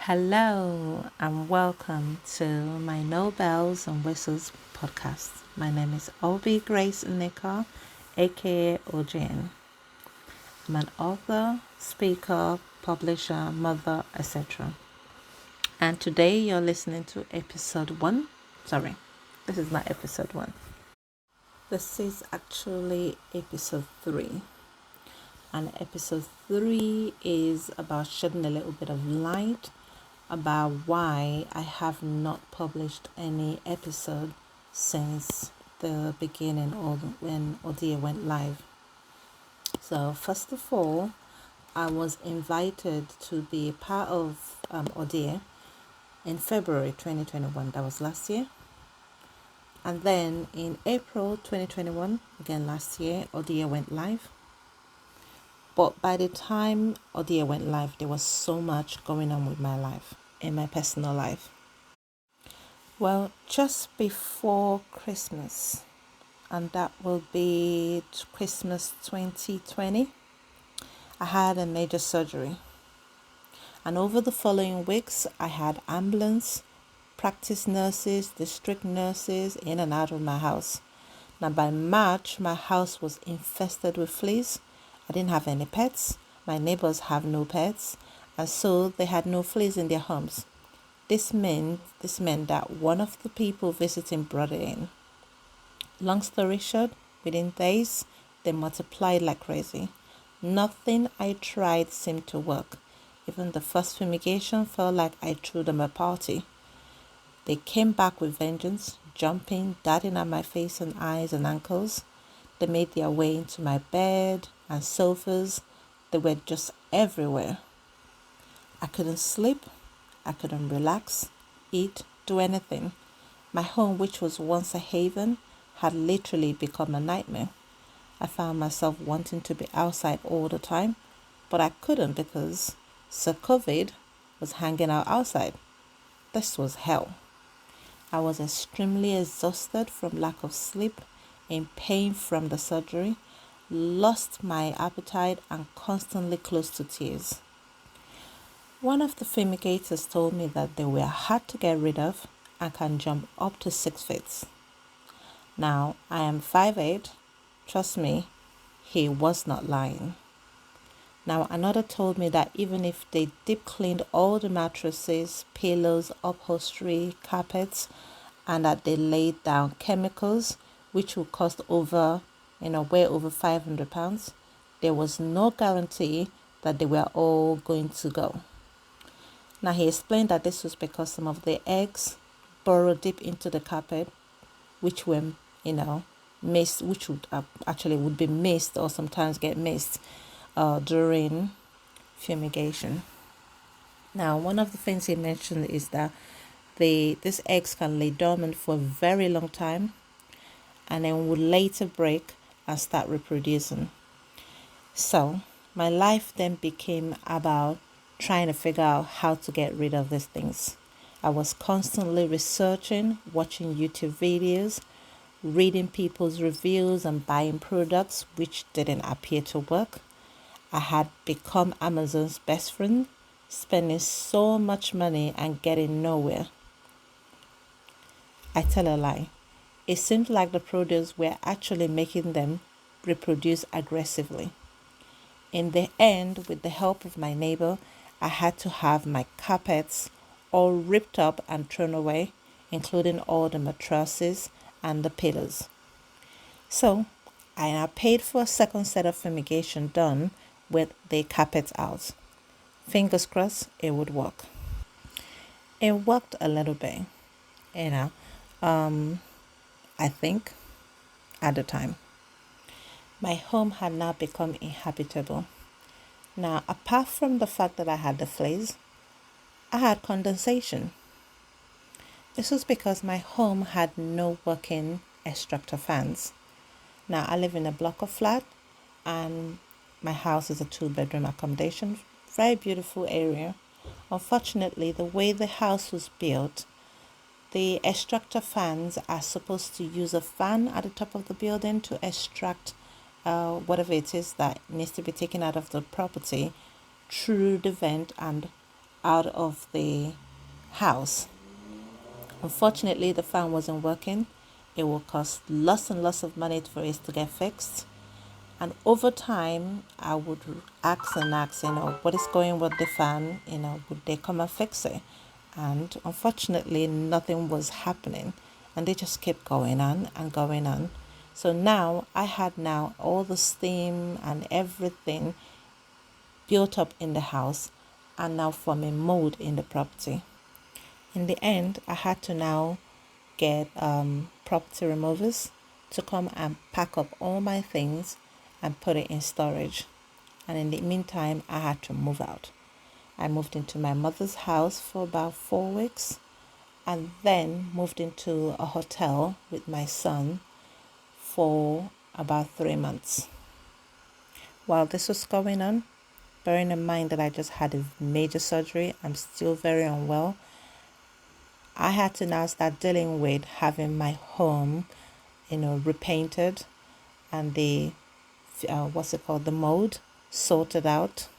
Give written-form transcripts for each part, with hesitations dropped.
Hello and welcome to my No Bells and Whistles podcast. My name is Obi Grace Nika, aka OGN. I'm an author, speaker, publisher, mother, etc. And today you're listening to episode 1. Sorry, this is not episode 1. This is actually episode 3. And episode 3 is about shedding a little bit of light about why I have not published any episode since the beginning or when ODA went live. So first of all, I was invited to be part of ODA in February 2021. That was last year. And then in April 2021, again last year, ODA went live. But by the time ODA went live, there was so much going on with my life, in my personal life. Well, just before Christmas, and that will be Christmas 2020, I had a major surgery. And over the following weeks, I had ambulance, practice nurses, district nurses in and out of my house. Now by March, my house was infested with fleas. I didn't have any pets. My neighbors have no pets, and so they had no fleas in their homes. This meant that one of the people visiting brought it in. Long story short, within days, they multiplied like crazy. Nothing I tried seemed to work. Even the first fumigation felt like I threw them a party. They came back with vengeance, jumping, darting at my face and eyes and ankles. They made their way into my bed and sofas. They were just everywhere. I couldn't sleep. I couldn't relax, eat, do anything. My home, which was once a haven, had literally become a nightmare. I found myself wanting to be outside all the time, but I couldn't because Sir COVID was hanging out outside. This was hell. I was extremely exhausted from lack of sleep, in pain from the surgery, lost my appetite, and constantly close to tears. One of the fumigators told me that they were hard to get rid of and can jump up to 6 feet. Now, I am 5'8". Trust me, he was not lying. Now, another told me that even if they deep cleaned all the mattresses, pillows, upholstery, carpets, and that they laid down chemicals, which would cost way over 500 pounds, there was no guarantee that they were all going to go. Now, he explained that this was because some of the eggs burrowed deep into the carpet, which were, missed, which would be missed or sometimes get missed during fumigation. Now, one of the things he mentioned is that these eggs can lay dormant for a very long time and then would later break and start reproducing. So, my life then became about trying to figure out how to get rid of these things. I was constantly researching, watching YouTube videos, reading people's reviews and buying products which didn't appear to work. I had become Amazon's best friend, spending so much money and getting nowhere. I tell a lie. It seemed like the produce were actually making them reproduce aggressively. In the end, with the help of my neighbor, I had to have my carpets all ripped up and thrown away, including all the mattresses and the pillows. So, I now paid for a second set of fumigation done with the carpets out. Fingers crossed it would work. It worked a little bit, I think, at the time. My home had now become inhabitable. Now, apart from the fact that I had the fleas, I had condensation. This was because my home had no working extractor fans. Now, I live in a block of flat and my house is a 2-bedroom accommodation. Very beautiful area. Unfortunately, the way the house was built, the extractor fans are supposed to use a fan at the top of the building to extract whatever it is that needs to be taken out of the property through the vent and out of the house. Unfortunately, the fan wasn't working. It will cost lots and lots of money for it to get fixed. And over time, I would ask and ask, what is going with the fan? Would they come and fix it? And unfortunately, nothing was happening. And they just kept going on and going on. So now I had all the steam and everything built up in the house and now forming mold in the property. In the end, I had to now get property removers to come and pack up all my things and put it in storage. And in the meantime, I had to move out. I moved into my mother's house for about 4 weeks and then moved into a hotel with my son for about 3 months. While this was going on, bearing in mind that I just had a major surgery, I'm still very unwell. I had to now start dealing with having my home, repainted and the the mold sorted out.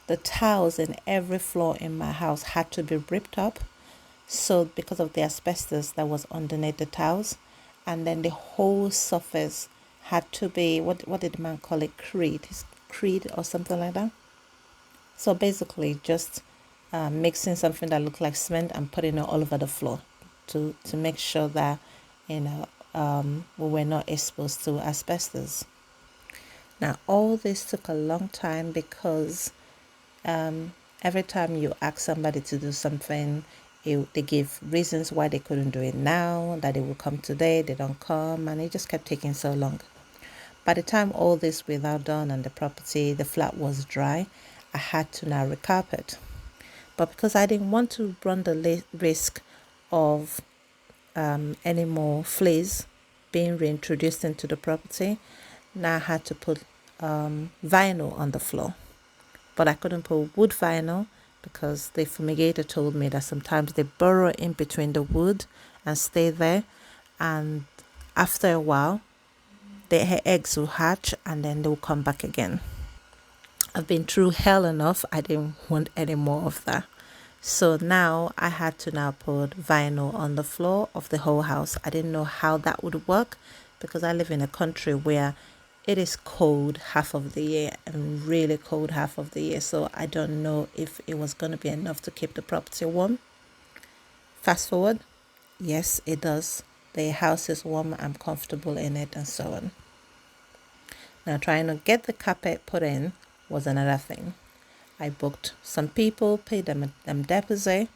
The tiles in every floor in my house had to be ripped up. So because of the asbestos that was underneath the tiles, and then the whole surface had to be, what did the man call it? Creed or something like that. So basically just mixing something that looked like cement and putting it all over the floor to make sure that, we were not exposed to asbestos. Now, all this took a long time because every time you ask somebody to do something, they give reasons why they couldn't do it now, that they will come today, they don't come, and it just kept taking so long. By the time all this was now done and the flat was dry, I had to now recarpet. But because I didn't want to run the risk of any more fleas being reintroduced into the property, now I had to put vinyl on the floor. But I couldn't put wood vinyl because the fumigator told me that sometimes they burrow in between the wood and stay there, and after a while the eggs will hatch and then they'll come back again. I've been through hell enough. I didn't want any more of that. So now I had to now put vinyl on the floor of the whole house. I didn't know how that would work because I live in a country where it is cold half of the year and really cold half of the year. So I don't know if it was going to be enough to keep the property warm. Fast forward, yes, it does. The house is warm, I'm comfortable in it, and so on. Now, trying to get the carpet put in was another thing. I booked some people, paid them deposit,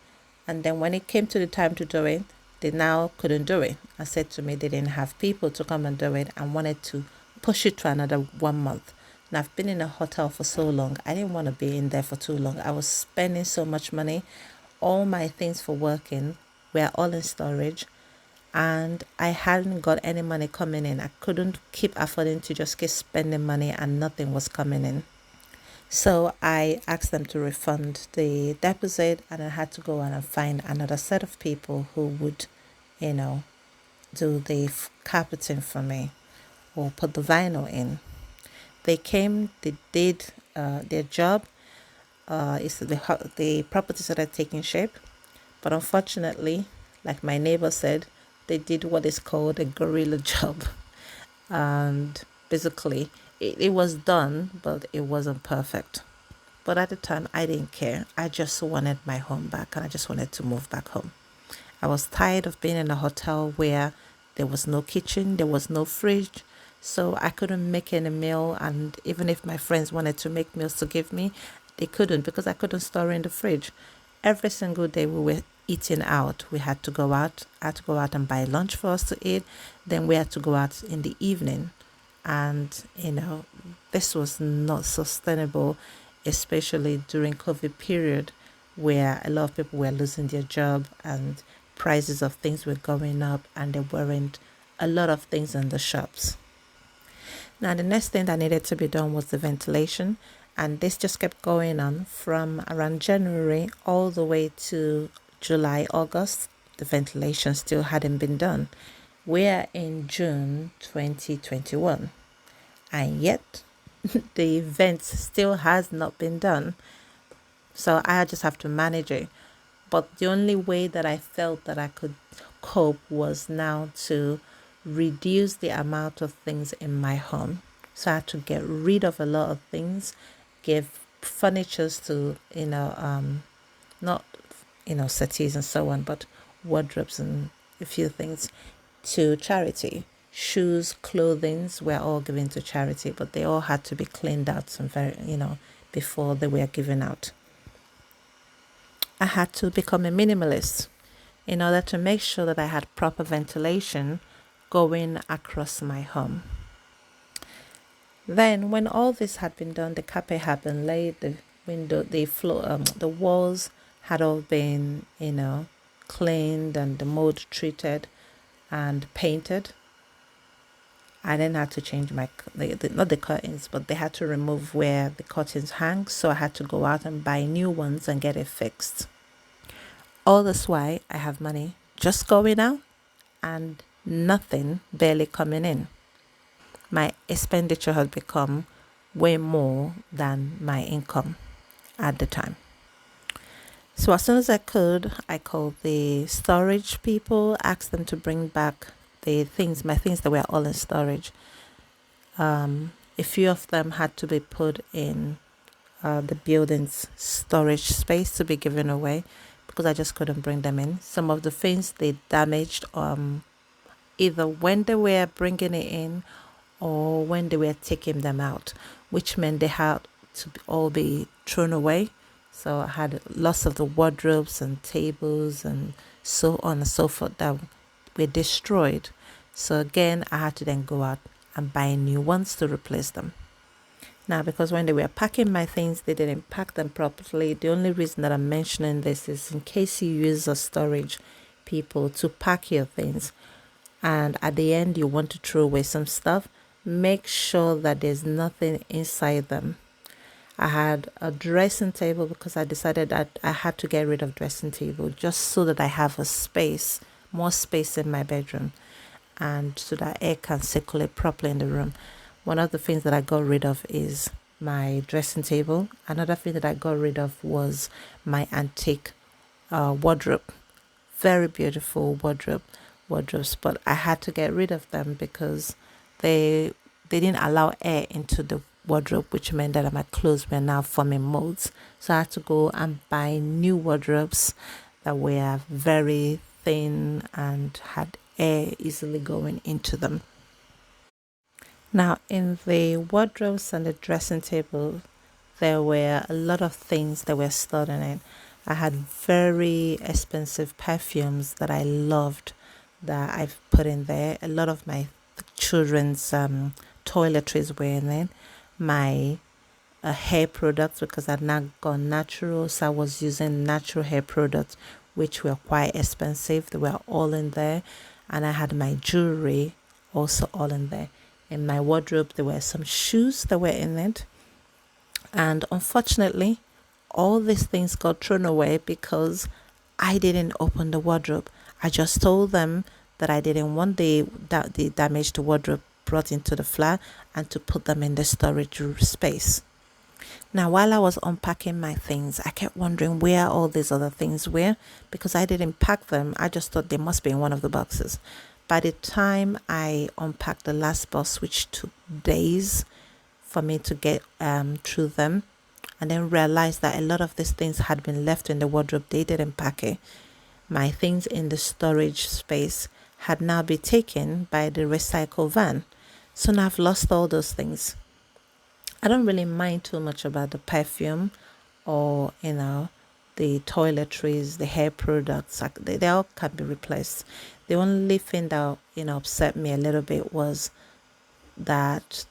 and then when it came to the time to do it, they now couldn't do it. And said to me they didn't have people to come and do it and wanted to push it to another 1 month. And I've been in a hotel for so long, I didn't want to be in there for too long. I was spending so much money. All my things for working were all in storage, and I hadn't got any money coming in. I couldn't keep affording to just keep spending money and nothing was coming in. So I asked them to refund the deposit, and I had to go on and find another set of people who would, do the carpeting for me or put the vinyl in. They came, they did their job. The property started taking shape, but unfortunately, like my neighbor said, they did what is called a guerrilla job, and basically it was done, but it wasn't perfect. But at the time, I didn't care. I just wanted my home back, and I just wanted to move back home. I was tired of being in a hotel where there was no kitchen, there was no fridge, so I couldn't make any meal. And even if my friends wanted to make meals to give me, they couldn't because I couldn't store in the fridge. Every single day we were eating out. We had to go out. I had to go out and buy lunch for us to eat. Then we had to go out in the evening. And, this was not sustainable, especially during COVID period where a lot of people were losing their job and prices of things were going up and there weren't a lot of things in the shops. Now, the next thing that needed to be done was the ventilation, and this just kept going on from around January all the way to July, August. The ventilation still hadn't been done. We're in June 2021, and yet the vent still has not been done. So I just have to manage it. But the only way that I felt that I could cope was now to reduce the amount of things in my home. So I had to get rid of a lot of things, give furnitures to, not, settees and so on, but wardrobes and a few things to charity. Shoes, clothings were all given to charity, but they all had to be cleaned out and before they were given out. I had to become a minimalist in order to make sure that I had proper ventilation going across my home. Then, when all this had been done, the carpet had been laid, the window, the floor, the walls had all been, cleaned and the mold treated and painted. I then had to change not the curtains, but they had to remove where the curtains hang. So I had to go out and buy new ones and get it fixed. All this while, I have money just going out and nothing barely coming in. My expenditure had become way more than my income at the time. So as soon as I could, I called the storage people, asked them to bring back my things that were all in storage. A few of them had to be put in the building's storage space to be given away because I just couldn't bring them in. Some of the things they damaged either when they were bringing it in or when they were taking them out, which meant they had to all be thrown away. So I had lots of the wardrobes and tables and so on and so forth that were destroyed. So again, I had to then go out and buy new ones to replace them. Now, because when they were packing my things, they didn't pack them properly. The only reason that I'm mentioning this is in case you use a storage people to pack your things and at the end you want to throw away some stuff, make sure that there's nothing inside them. I had a dressing table because I decided that I had to get rid of dressing table just so that I have more space in my bedroom and so that air can circulate properly in the room. One of the things that I got rid of is my dressing table. Another thing that I got rid of was my antique wardrobe. Very beautiful wardrobes, but I had to get rid of them because they didn't allow air into the wardrobe, which meant that my clothes were now forming molds. So I had to go and buy new wardrobes that were very thin and had air easily going into them. Now, in the wardrobes and the dressing table, there were a lot of things that were stored in it. I had very expensive perfumes that I loved that I've put in there. A lot of my children's toiletries were in it. My hair products, because I'd now gone natural, so I was using natural hair products, which were quite expensive. They were all in there. And I had my jewelry also all in there. In my wardrobe, there were some shoes that were in it. And unfortunately, all these things got thrown away because I didn't open the wardrobe. I just told them that I didn't want the damaged wardrobe brought into the flat and to put them in the storage space. Now, while I was unpacking my things, I kept wondering where all these other things were because I didn't pack them. I just thought they must be in one of the boxes. By the time I unpacked the last box, which took days for me to get through them, and then realized that a lot of these things had been left in the wardrobe, they didn't pack it. My things in the storage space had now been taken by the recycle van. So now I've lost all those things. I don't really mind too much about the perfume or, the toiletries, the hair products. They all can be replaced. The only thing that, upset me a little bit was that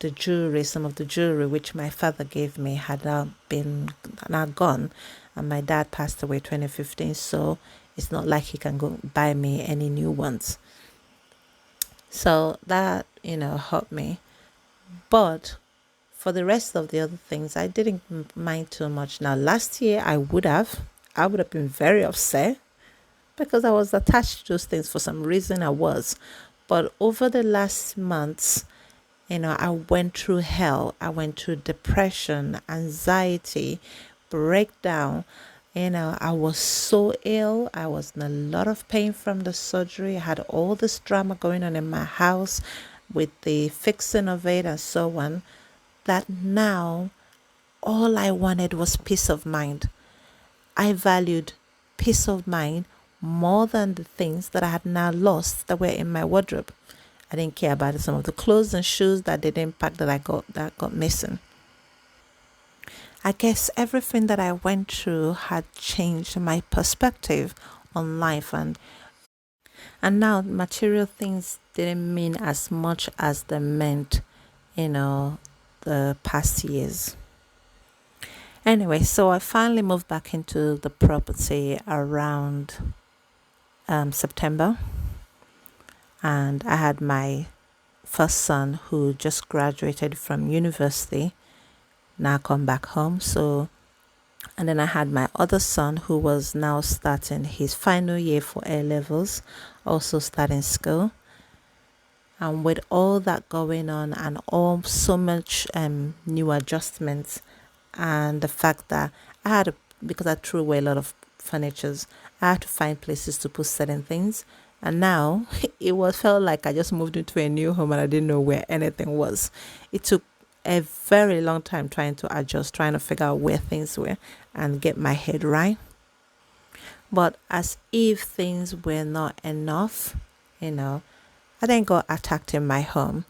some of the jewelry which my father gave me had now gone, and my dad passed away 2015, so it's not like he can go buy me any new ones. So that, hurt me. But for the rest of the other things, I didn't mind too much. Now, last year I would have been very upset because I was attached to those things for some reason. I was. But over the last months, I went through hell. I went through depression, anxiety, break down. I was so ill. I was in a lot of pain from the surgery. I had all this drama going on in my house with the fixing of it and so on, that now all I wanted was peace of mind. I valued peace of mind more than the things that I had now lost that were in my wardrobe. I didn't care about some of the clothes and shoes that didn't pack that got missing. I guess everything that I went through had changed my perspective on life, and now material things didn't mean as much as they meant, the past years. Anyway, so I finally moved back into the property around September, and I had my first son who just graduated from university now come back home. So, and then I had my other son who was now starting his final year for A levels, also starting school. And with all that going on and all so much new adjustments, and the fact that because I threw away a lot of furnitures, I had to find places to put certain things. And now felt like I just moved into a new home and I didn't know where anything was. It took a very long time trying to adjust, trying to figure out where things were and get my head right. But as if things were not enough, I then got attacked in my home.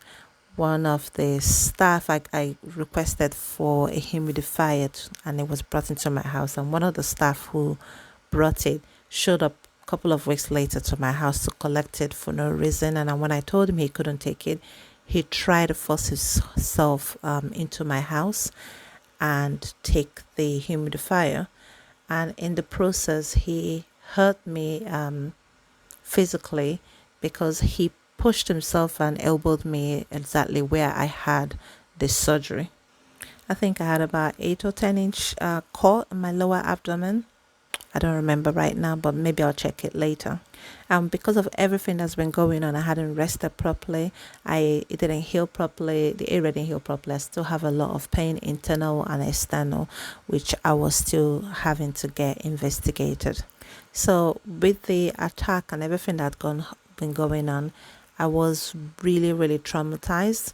One of the staff, I requested for a humidifier and it was brought into my house. And one of the staff who brought it showed up a couple of weeks later to my house to collect it for no reason. And when I told him he couldn't take it, he tried to force himself into my house and take the humidifier. And in the process, he hurt me physically because he pushed himself and elbowed me exactly where I had the surgery. I think I had about 8 or 10 inch cut in my lower abdomen. I don't remember right now, but maybe I'll check it later. Because of everything that's been going on, I hadn't rested properly. It didn't heal properly. The area didn't heal properly. I still have a lot of pain, internal and external, which I was still having to get investigated. So with the attack and everything that been going on, I was really, really traumatized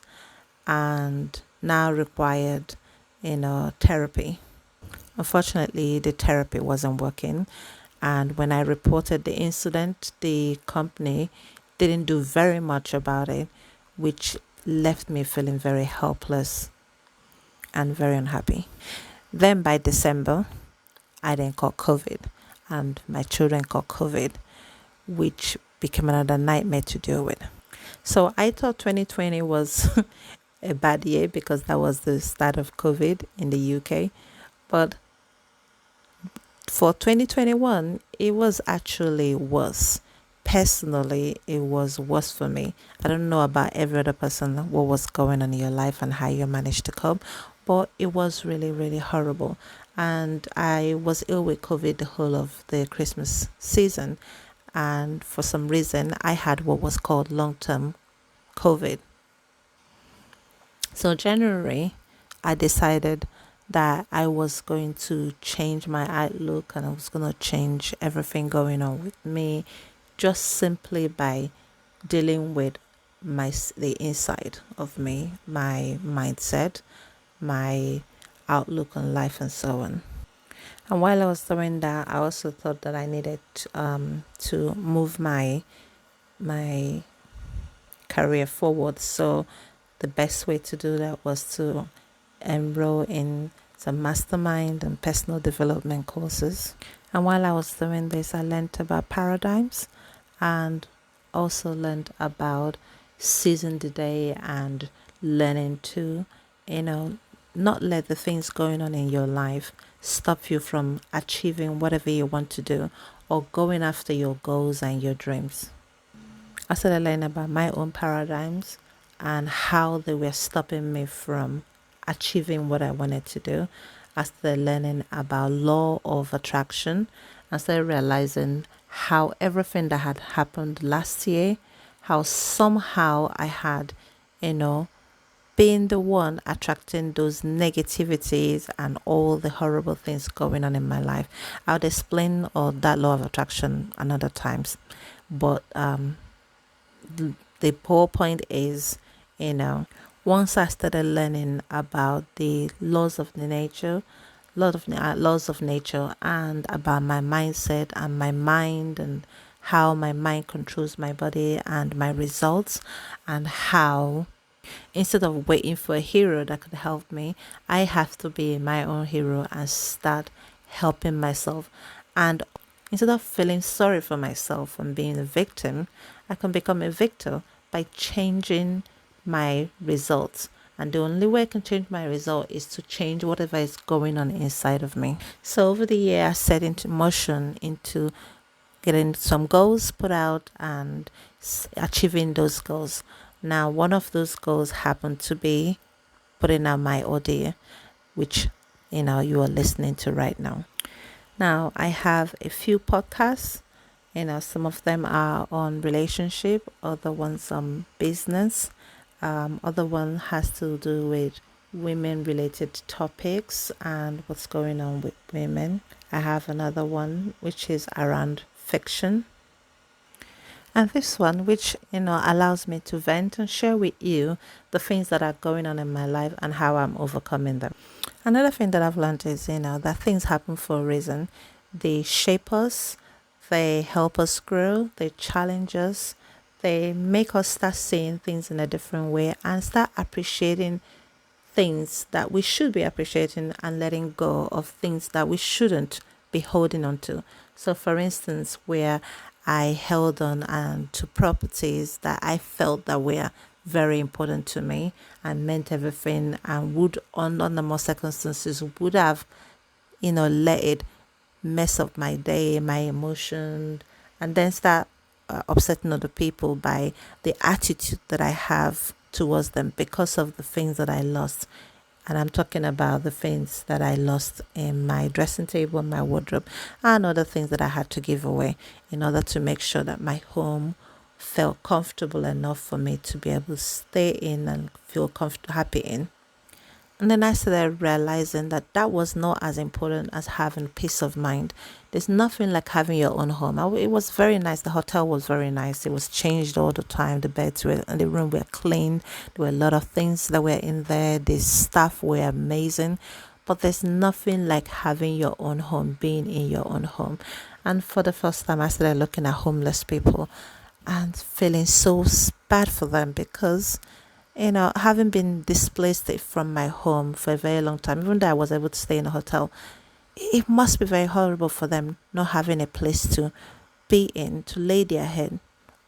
and now required, therapy. Unfortunately, the therapy wasn't working. And when I reported the incident, the company didn't do very much about it, which left me feeling very helpless and very unhappy. Then by December, I then caught COVID and my children caught COVID, which became another nightmare to deal with. So I thought 2020 was a bad year because that was the start of COVID in the UK. But for 2021, it was actually worse. Personally, it was worse for me. I don't know about every other person what was going on in your life and how you managed to cope, but it was really, really horrible. And I was ill with COVID the whole of the Christmas season. And for some reason, I had what was called long-term COVID. So January, I decided that I was going to change my outlook and I was going to change everything going on with me just simply by dealing with the inside of me, my mindset, my outlook on life and so on. And while I was doing that, I also thought that I needed to move my career forward. So the best way to do that was to enroll in some mastermind and personal development courses. And while I was doing this, I learned about paradigms and also learned about seizing the day and learning to, not let the things going on in your life stop you from achieving whatever you want to do or going after your goals and your dreams. I started learning about my own paradigms and how they were stopping me from achieving what I wanted to do. I started learning about law of attraction. I started realizing how everything that had happened last year, how somehow I had, being the one attracting those negativities and all the horrible things going on in my life. I'll explain all that law of attraction another times. But the whole point is, once I started learning about the laws of nature, and about my mindset and my mind, and how my mind controls my body and my results, and how instead of waiting for a hero that could help me, I have to be my own hero and start helping myself. And instead of feeling sorry for myself and being a victim, I can become a victor by changing my results. And the only way I can change my result is to change whatever is going on inside of me. So over the year, I set into motion into getting some goals put out and achieving those goals. Now, one of those goals happened to be putting out my audio, which you are listening to right now. Now, I have a few podcasts. Some of them are on relationship, other ones on business, other one has to do with women related topics and what's going on with women. I have another one which is around fiction. And this one, which allows me to vent and share with you the things that are going on in my life and how I'm overcoming them. Another thing that I've learned is, that things happen for a reason. They shape us, they help us grow, they challenge us, they make us start seeing things in a different way and start appreciating things that we should be appreciating and letting go of things that we shouldn't be holding on to. So, for instance, where I held on to properties that I felt that were very important to me and meant everything, and would, under more circumstances, would have, let it mess up my day, my emotion, and then start upsetting other people by the attitude that I have towards them because of the things that I lost. And I'm talking about the things that I lost in my dressing table, my wardrobe, and other things that I had to give away in order to make sure that my home felt comfortable enough for me to be able to stay in and feel happy in. And then I started realizing that that was not as important as having peace of mind. There's nothing like having your own home. It was very nice. The hotel was very nice. It was changed all the time. The beds were and the room were clean. There were a lot of things that were in there. The staff were amazing. But there's nothing like having your own home, being in your own home. And for the first time, I started looking at homeless people and feeling so bad for them because having been displaced from my home for a very long time, even though I was able to stay in a hotel, it must be very horrible for them not having a place to be in, to lay their head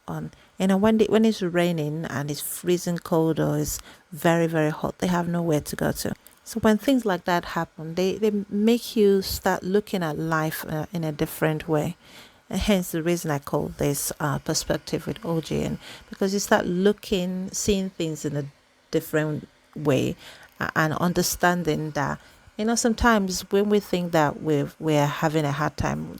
on. When it's raining and it's freezing cold or it's very, very hot, they have nowhere to go to. So when things like that happen, they make you start looking at life in a different way. And hence the reason I call this perspective with OGN, because you start seeing things in a different way and understanding that, sometimes when we think that we're having a hard time,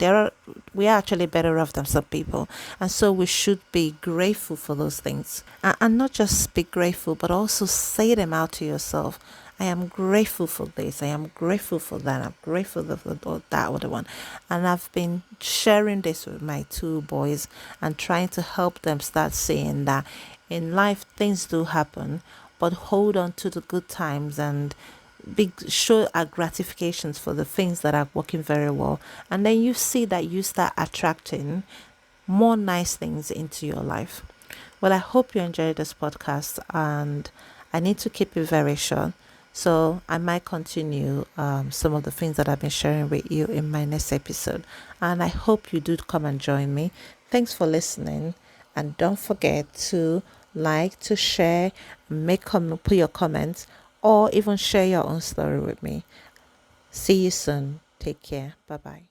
we are actually better off than some people. And so we should be grateful for those things. And not just be grateful, but also say them out to yourself. I am grateful for this. I am grateful for that. I'm grateful for that other one. And I've been sharing this with my two boys and trying to help them start seeing that in life things do happen, but hold on to the good times and show our gratifications for the things that are working very well. And then you see that you start attracting more nice things into your life. Well, I hope you enjoyed this podcast, and I need to keep it very short. So I might continue some of the things that I've been sharing with you in my next episode. And I hope you do come and join me. Thanks for listening. And don't forget to like, to share, put your comments, or even share your own story with me. See you soon. Take care. Bye-bye.